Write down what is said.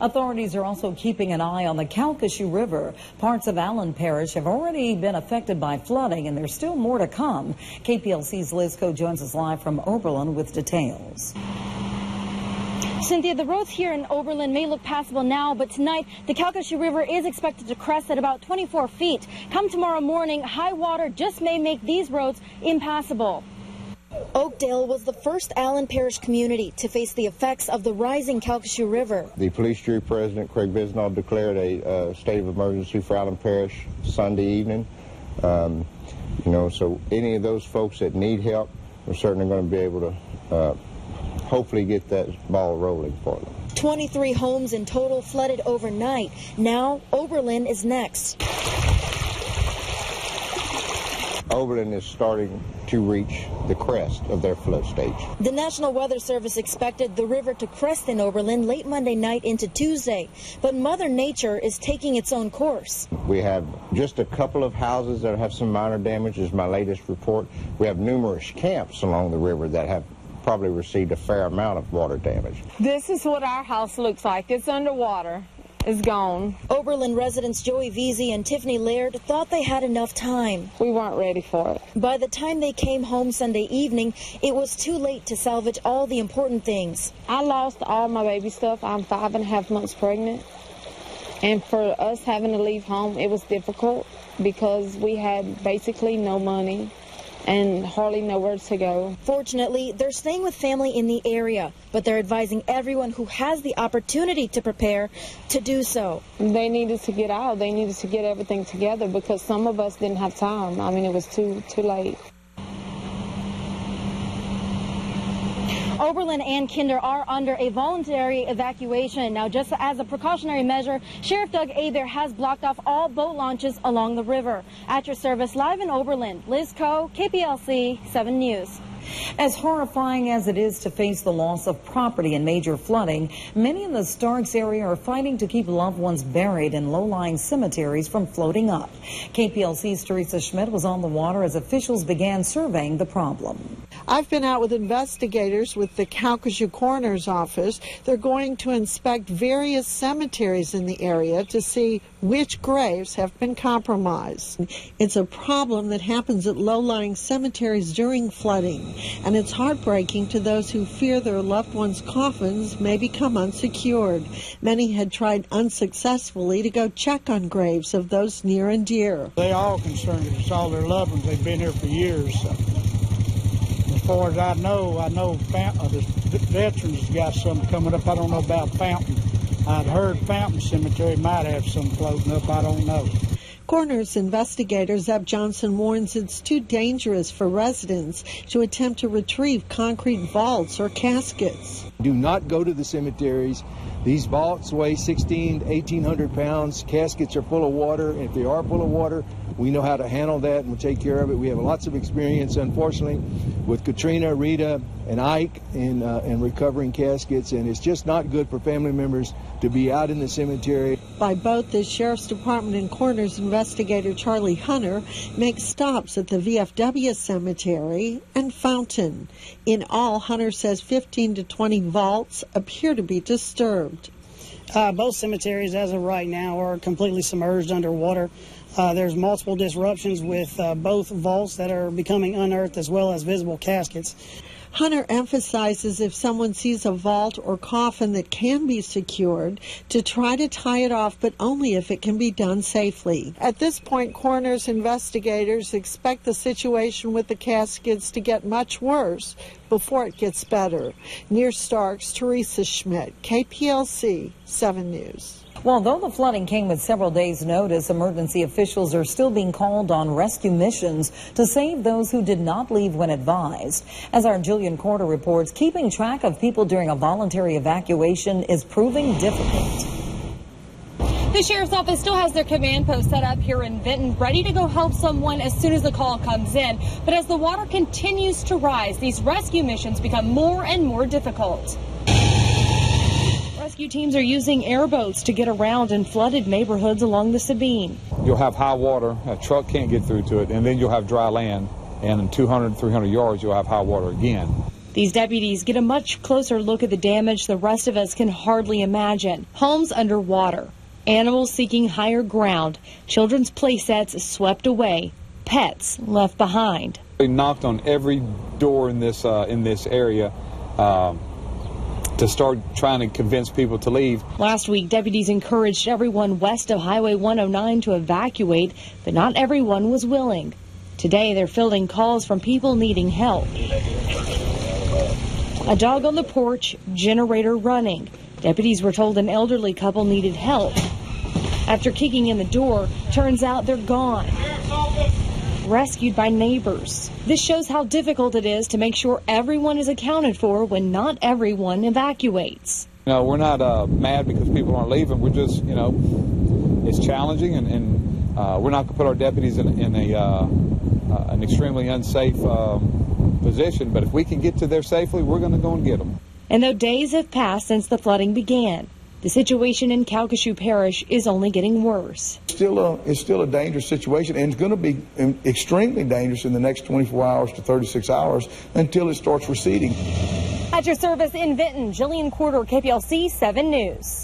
Authorities are also keeping an eye on the Calcasieu River. Parts of Allen Parish have already been affected by flooding, and there's still more to come. KPLC's Liz Coe joins us live from Oberlin with details. Cynthia, the roads here in Oberlin may look passable now, but tonight the Calcasieu River is expected to crest at about 24 feet. Come tomorrow morning, high water just may make these roads impassable. Oakdale was the first Allen Parish community to face the effects of the rising Calcasieu River. The police jury president, Craig Bisnold, declared a state of emergency for Allen Parish Sunday evening. So any of those folks that need help, we're certainly going to be able to hopefully get that ball rolling for them. 23 homes in total flooded overnight. Now Oberlin is next. Oberlin is starting to reach the crest of their flood stage. The National Weather Service expected the river to crest in Oberlin late Monday night into Tuesday, but Mother Nature is taking its own course. We have just a couple of houses that have some minor damage, is my latest report. We have numerous camps along the river that have probably received a fair amount of water damage. This is what our house looks like. It's underwater. It's gone. Oberlin residents Joey Veazey and Tiffany Laird thought they had enough time. We weren't ready for it. By the time they came home Sunday evening, it was too late to salvage all the important things. I lost all my baby stuff. I'm 5.5 months pregnant. And for us having to leave home, it was difficult because we had basically no money and hardly nowhere to go. Fortunately, they're staying with family in the area, but they're advising everyone who has the opportunity to prepare to do so. They needed to get out. They needed to get everything together because some of us didn't have time. I mean, it was too late. Oberlin and Kinder are under a voluntary evacuation. Now, just as a precautionary measure, Sheriff Doug Hebert has blocked off all boat launches along the river. At your service, live in Oberlin, Liz Coe, KPLC 7 News. As horrifying as it is to face the loss of property in major flooding, many in the Starks area are fighting to keep loved ones buried in low-lying cemeteries from floating up. KPLC's Teresa Schmidt was on the water as officials began surveying the problem. I've been out with investigators with the Calcasieu Coroner's Office. They're going to inspect various cemeteries in the area to see which graves have been compromised. It's a problem that happens at low-lying cemeteries during flooding, and it's heartbreaking to those who fear their loved ones' coffins may become unsecured. Many had tried unsuccessfully to go check on graves of those near and dear. They are all concerned. It's all their loved ones. They've been here for years. So. As far as I know the veterans got some coming up. I don't know about Fountain. I'd heard Fountain Cemetery might have some floating up. I don't know. Coroner's investigator Zeb Johnson warns it's too dangerous for residents to attempt to retrieve concrete vaults or caskets. Do not go to the cemeteries. These vaults weigh 1,600 to 1,800 pounds. Caskets are full of water. If they are full of water, we know how to handle that and we'll take care of it. We have lots of experience, unfortunately, with Katrina, Rita, and Ike in recovering caskets, and it's just not good for family members to be out in the cemetery. By boat, the Sheriff's Department and Coroner's investigator Charlie Hunter makes stops at the VFW Cemetery and Fountain. In all, Hunter says 15 to 20 vaults appear to be disturbed. Both cemeteries, as of right now, are completely submerged underwater. There's multiple disruptions with both vaults that are becoming unearthed as well as visible caskets. Hunter emphasizes if someone sees a vault or coffin that can be secured, to try to tie it off, but only if it can be done safely. At this point, coroner's investigators expect the situation with the caskets to get much worse before it gets better. Near Starks, Teresa Schmidt, KPLC 7 News. Well, though the flooding came with several days' notice, emergency officials are still being called on rescue missions to save those who did not leave when advised. As our Julian Corder reports, keeping track of people during a voluntary evacuation is proving difficult. The Sheriff's Office still has their command post set up here in Vinton, ready to go help someone as soon as the call comes in. But as the water continues to rise, these rescue missions become more and more difficult. Rescue teams are using airboats to get around in flooded neighborhoods along the Sabine. You'll have high water, a truck can't get through to it, and then you'll have dry land, and in 200, 300 yards you'll have high water again. These deputies get a much closer look at the damage the rest of us can hardly imagine. Homes underwater, animals seeking higher ground, children's play sets swept away, pets left behind. They knocked on every door in this area to start trying to convince people to leave. Last week, deputies encouraged everyone west of Highway 109 to evacuate, but not everyone was willing. Today, they're fielding calls from people needing help. A dog on the porch, generator running. Deputies were told an elderly couple needed help. After kicking in the door, turns out they're gone. Rescued by neighbors. This shows how difficult it is to make sure everyone is accounted for when not everyone evacuates. You know, we're not mad because people aren't leaving. We're just, you know, it's challenging, and we're not going to put our deputies in an extremely unsafe position. But if we can get to there safely, we're going to go and get them. And though days have passed since the flooding began, the situation in Calcasieu Parish is only getting worse. It's still a dangerous situation, and it's going to be extremely dangerous in the next 24 hours to 36 hours until it starts receding. At your service in Vinton, Jillian Corder, KPLC 7 News.